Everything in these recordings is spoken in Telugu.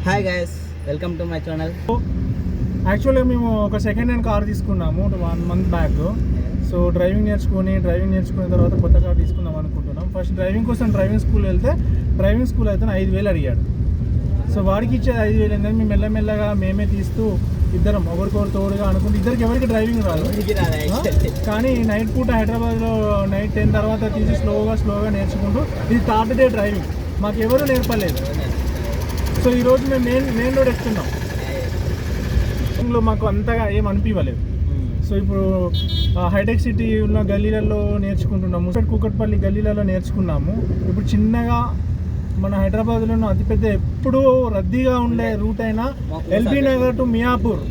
Hi guys, welcome to my channel. యాక్చువల్గా మేము ఒక సెకండ్ హ్యాండ్ కార్ తీసుకున్నాము 1 month బ్యాక్. సో డ్రైవింగ్ నేర్చుకున్న తర్వాత కొత్త కార్ తీసుకుందాం అనుకుంటున్నాం. ఫస్ట్ డ్రైవింగ్ కోసం డ్రైవింగ్ స్కూల్ వెళ్తే డ్రైవింగ్ స్కూల్ అయితే 5,000 అడిగాడు. సో వాడికి ఇచ్చేది 5,000 ఏంటంటే మేము మెల్లమెల్లగా మేమే తీస్తూ ఇద్దరం ఒకరికొకరు తోడుగా అనుకుంటే ఇద్దరికి ఎవరికి డ్రైవింగ్ రాదు. కానీ నైట్ పూట హైదరాబాద్లో నైట్ 10 తర్వాత తీసి స్లోగా నేర్చుకుంటూ ఇది థర్డ్ డే డ్రైవింగ్ మాకు ఎవరు నేర్పలేదు. సో ఈరోజు మేము మెయిన్ రోడ్ ఎక్కుతున్నాం. మాకు అంతగా ఏం అనిపించలేదు. సో ఇప్పుడు హైటెక్ సిటీ ఉన్న గల్లీలలో నేర్చుకుంటున్నాము, కూకట్పల్లి గల్లీలలో నేర్చుకున్నాము. ఇప్పుడు చిన్నగా మన హైదరాబాద్లో అతిపెద్ద ఎప్పుడూ రద్దీగా ఉండే రూట్ అయినా ఎల్బీ నగర్ టు మియాపూర్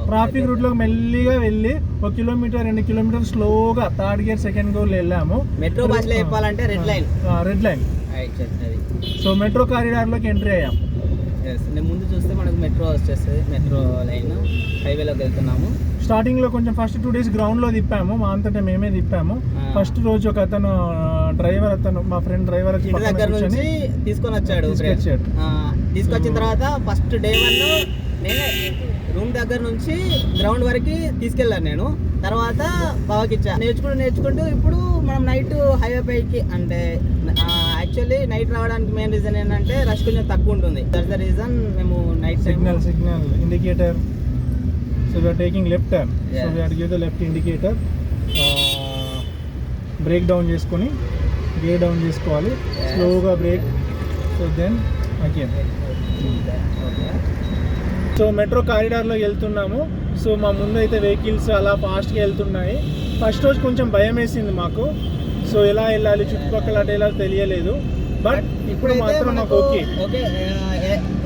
ట్రాఫిక్ రూట్లోకి మెల్లిగా వెళ్ళి 1 కిలోమీటర్ 2 కిలోమీటర్ స్లోగా థర్డ్ గేర్ సెకండ్ గేర్లో వెళ్ళాము. మెట్రో భాషలో చెప్పాలంటే రెడ్ లైన్. సో మెట్రో కారిడార్లోకి ఎంట్రీ అయ్యాం. ముందు చూస్తే మనకు మెట్రో వచ్చేస్తుంది, మెట్రో లైన్ హైవేలోకి వెళ్తున్నాము. స్టార్టింగ్లో కొంచెం ఫస్ట్ 2 days గ్రౌండ్లో తిప్పాము, మా అంతటా మేమే తిప్పాము. ఫస్ట్ రోజు ఒక అతను మా ఫ్రెండ్ డ్రైవర్ దగ్గర నుంచి తీసుకొని వచ్చాడు. తీసుకొచ్చిన తర్వాత ఫస్ట్ డే 1 నేనే రూమ్ దగ్గర నుంచి గ్రౌండ్ వరకు తీసుకెళ్ళాను నేను. తర్వాత బావకి ఇచ్చా. నేర్చుకుంటూ ఇప్పుడు మనం నైట్ హైవే పైకి అంటే యాక్చువల్లీ నైట్ రావడానికి మెయిన్ రీజన్ ఏంటంటే రష్ కొంచెం తక్కువ ఉంటుంది. దట్స్ ద రీజన్ మేము night signal indicator. So we're taking left turn. So we're give the left indicator. Brake down చేసుకొని గేర్ డౌన్ చేసుకోవాలి, స్లోగా brake. So then again. So metro కారిడార్లోకి వెళ్తున్నాము. సో మా ముందు అయితే వెహికల్స్ అలా ఫాస్ట్గా వెళ్తున్నాయి. ఫస్ట్ రోజు కొంచెం భయం వేసింది మాకు. సో ఎలా వెళ్ళాలి, చుట్టుపక్కల అటు ఎలా తెలియలేదు. బట్ ఇప్పుడు మాత్రం మాకు ఓకే,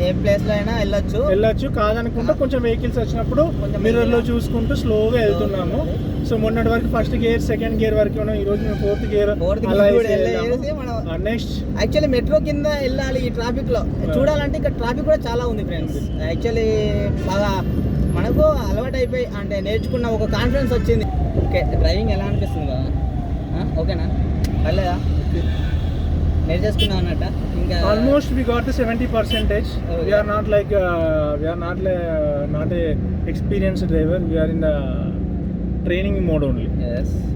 ఏ ప్లేస్లో అయినా వెళ్ళొచ్చు. కాదనుకుంటే కొంచెం వెహికల్స్ వచ్చినప్పుడు మిర్రర్లో చూసుకుంటూ స్లోగా వెళ్తున్నాము. సో మొన్నటి వరకు ఫస్ట్ గేర్ సెకండ్ గేర్ వరకు ఉన్నాం. ఈరోజు మేము fourth gear. Next actually metro కింద వెళ్ళాలి. ఈ ట్రాఫిక్ లో చూడాలంటే ఇక్కడ ట్రాఫిక్ కూడా చాలా ఉంది ఫ్రెండ్స్. యాక్చువల్లీ బాగా మనకు అలవాటు అయిపోయి అంటే నేర్చుకున్న ఒక కాన్ఫిడెన్స్ వచ్చింది. ఓకే, డ్రైవింగ్ ఎలా అనిపిస్తుంది బాగా? ఓకేనా, పర్లేదా? నేర్చేసుకున్నాం అన్నట్ట. ఇంకా almost we got 70%. We are not a experienced driver. We are in the training mode only.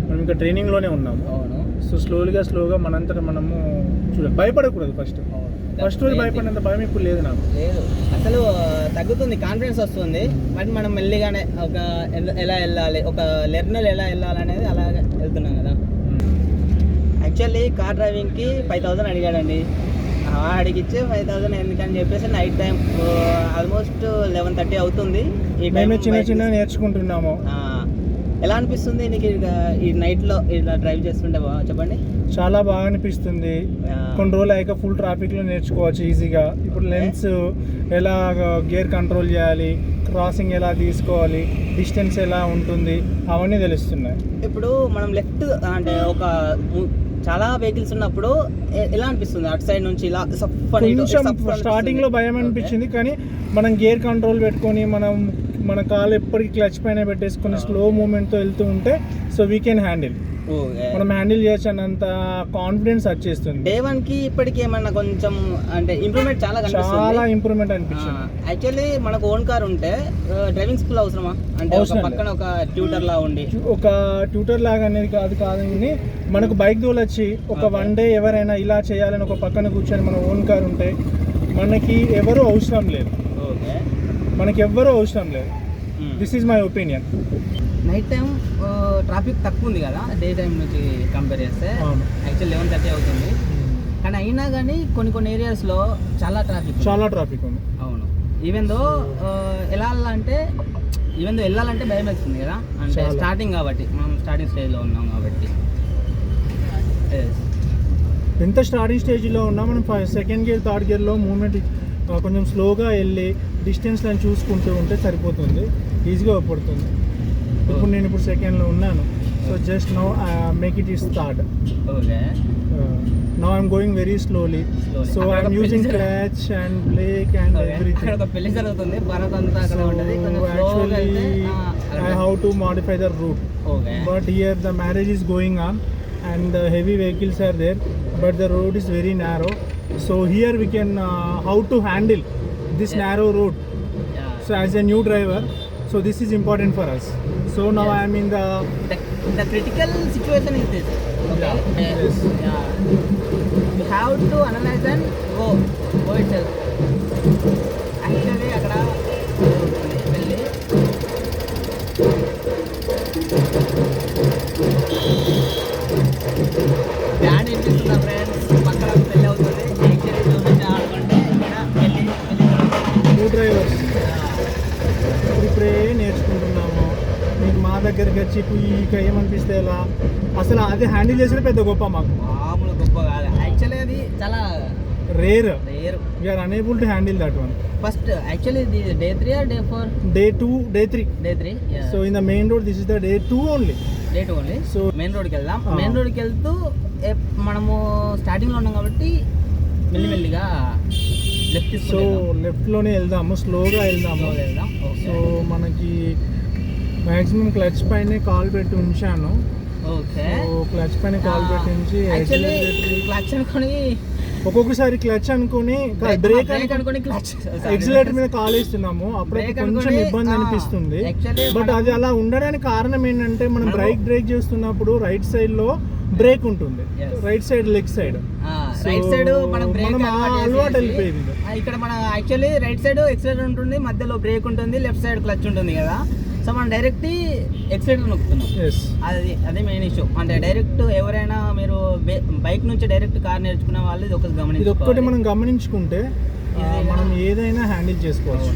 మనం ఇంకా ట్రైనింగ్లోనే ఉన్నాము. అవును. సో స్లోగా మనంతటా మనము భయపడకూడదు. ఫస్ట్ రోజు భయపడినంత భయం ఇప్పుడు లేదు నాకు. లేదు, అసలు తగ్గుతుంది, కాన్ఫిడెన్స్ వస్తుంది. బట్ మనం మెల్లిగానే ఒక ఎలా వెళ్ళాలి, ఒక లెర్నర్ ఎలా వెళ్ళాలి అనేది అలాగే వెళ్తున్నాం కదా. Actually car డ్రైవింగ్కి 5,000 అడిగాడండి. అడిగిచ్చే 5,000 ఎందుకని చెప్పేసి నైట్ టైం ఆల్మోస్ట్ 11:30 అవుతుంది. ఈ టైం చిన్న నేర్చుకుంటున్నాము. ఎలా అనిపిస్తుంది నీకు ఈ నైట్లో ఇలా డ్రైవ్ చేస్తుంటే? చెప్పండి. చాలా బాగా అనిపిస్తుంది. కొన్ని రోజులు అయ్యాక ఫుల్ ట్రాఫిక్లో నేర్చుకోవచ్చు ఈజీగా. ఇప్పుడు లెన్స్ ఎలా గేర్ కంట్రోల్ చేయాలి, క్రాసింగ్ ఎలా తీసుకోవాలి, డిస్టెన్స్ ఎలా ఉంటుంది, అవన్నీ తెలుస్తున్నాయి. ఇప్పుడు మనం లెఫ్ట్ అంటే ఒక చాలా వెహికల్స్ ఉన్నప్పుడు ఎలా అనిపిస్తుంది అటు సైడ్ నుంచి ఇలా? స్టార్టింగ్లో భయం అనిపించింది, కానీ మనం గేర్ కంట్రోల్ పెట్టుకొని మన కాలు ఎప్పటికీ క్లచ్ పైన పెట్టేసుకొని స్లో మూమెంట్తో వెళ్తూ ఉంటే సో వీ కెన్ హ్యాండిల్. మనం హ్యాండిల్ చేయొచ్చు అన్నంత కాన్ఫిడెన్స్ వచ్చేస్తుంది. డే 1కి ఇప్పటికి ఏమన్నా కొంచెం అంటే ఇంప్రూవ్మెంట్ చాలా ఇంప్రూవ్మెంట్ అనిపించింది. యాక్చువల్లీ మనకు ఓన్ కార్ ఉంటే డ్రైవింగ్ స్కూల్ అవసరమా? అంటే పక్కన ఒక ట్యూటర్ లా ఉండి, ఒక ట్యూటర్ లాగా అనేది కాదు కానీ మనకు బైక్ తోలొచ్చి ఒక 1 day ఎవరైనా ఇలా చేయాలని ఒక పక్కన కూర్చొని మన ఓన్ కార్ ఉంటే మనకి ఎవరు అవసరం లేదు. This is my opinion. Night time traffic తక్కువ ఉంది కదా డే టైం నుంచి కంపేర్ చేస్తే. యాక్చువల్లీ 11:30 అవుతుంది, కానీ అయినా కానీ కొన్ని ఏరియాస్లో చాలా ట్రాఫిక్ ఉంది. అవును. ఈవెన్ దో వెళ్ళాలంటే భయం వేస్తుంది కదా, అంటే స్టార్టింగ్ కాబట్టి మనం స్టార్టింగ్ స్టేజ్లో ఉన్నాం కాబట్టి. ఎంత స్టార్టింగ్ స్టేజ్లో ఉన్నా మనం సెకండ్ గేర్ థర్డ్ గేర్లో మూమెంట్ కొంచెం స్లోగా వెళ్ళి డిస్టెన్స్ లైన్ చూసుకుంటూ ఉంటే సరిపోతుంది, ఈజీగా పడుతుంది. ఇప్పుడు నేను సెకండ్లో ఉన్నాను. So just now make it is start. Okay, now I'm going very slowly. So I'm using clutch and break and everything. ఒక పెళ్లి జరుగుతుంది, భారత్ అంతా అక్కడ ఉంటది. Actually I have to modify the route. But here the marriage is going on and the heavy vehicles are there, but the road is very narrow. So here we can how to handle this narrow road. Yeah. So as a new driver, so this is important for us. So now Yes. I am in the The critical situation is this. Okay. Yeah, yes. Yeah. You have to analyze and go itself. Actually అక్కడ వెళ్ళి బ్యాండ్ వినిపిస్తుందా ఫ్రెండ్స్, పక్కన పెళ్ళి అవుతుంది. యాక్చువల్లీ చూపించి ఆడుకుంటే ఇక్కడ వెళ్ళి new drivers. ఇప్పుడే నేర్చుకుంటున్నాము. మీకు మా దగ్గరికి వచ్చి ఇక ఏమనిపిస్తే ఎలా అసలు అది హ్యాండిల్ చేసిన పెద్ద గొప్ప మాకు. మామూలు గొప్ప కాదు. యాక్చువల్లీ అది చాలా rare. Rare. We're unable to handle that one. First actually ఇది day 3 or day 4? Day 2, day 3. Day 3. So in the main road, this is the day 2 only. Day 2 only. So So- main రోడ్కి వెళ్దాం. Ah. మెయిన్ రోడ్కి వెళ్తూ మనము స్టార్టింగ్లో ఉన్నాం కాబట్టి మెల్లిమెల్లిగా లెఫ్ట్ సో తీసుకుంటాం. లెఫ్ట్లోనే వెళ్దాము, స్లోగా వెళ్దాము. వెళ్దాం. సో మనకి మ్యాక్సిమం క్లచ్ పైన కాల్ పెట్టి ఉంచాను. ఓకే. సో క్లచ్ పైన కాల్ పెట్టి ఉంచి యాక్చువల్లీ క్లచ్ అనుకొని ఒక్కొక్కసారి క్లచ్ అనుకొని బ్రేక్ అనుకొని క్లచ్ ఎక్సిలేటర్ మీద కాల్ వేస్తున్నాము. అప్పుడు Brake కొంచెం అనుకొని, ఇబ్బంది ఆ, అనిపిస్తుంది. actually బట్ మనం- అది అలా ఉండడానికి కారణం ఏంటంటే మనం బ్రేక్ చేస్తున్నప్పుడు రైట్ సైడ్ లో బ్రేక్ ఉంటుంది, Yes. Right side leg side. Right side మనం బ్రేక్ మనం ఆ అలవాటు వెళ్ళిపోయింది. ఇక్కడ మన యాక్చువల్లీ రైట్ సైడ్ ఎక్సిలేటర్ ఉంటుంది, మధ్యలో బ్రేక్ ఉంటుంది, లెఫ్ట్ సైడ్ క్లచ్ ఉంటుంది కదా. సో మనం డైరెక్ట్ ఎక్సిలేటర్ నొక్కుతున్నాం. ఎస్, అదే మెయిన్ ఇష్యూ. అంటే డైరెక్ట్ ఎవరైనా మీరు బైక్ నుంచి డైరెక్ట్ కార్ నేర్చుకునే వాళ్ళు ఇది ఒకటి ఇది ఒక్కటి గమనించుకోవాలి. మనం గమనించుకుంటే మనం ఏదైనా హ్యాండిల్ చేసుకోవచ్చు.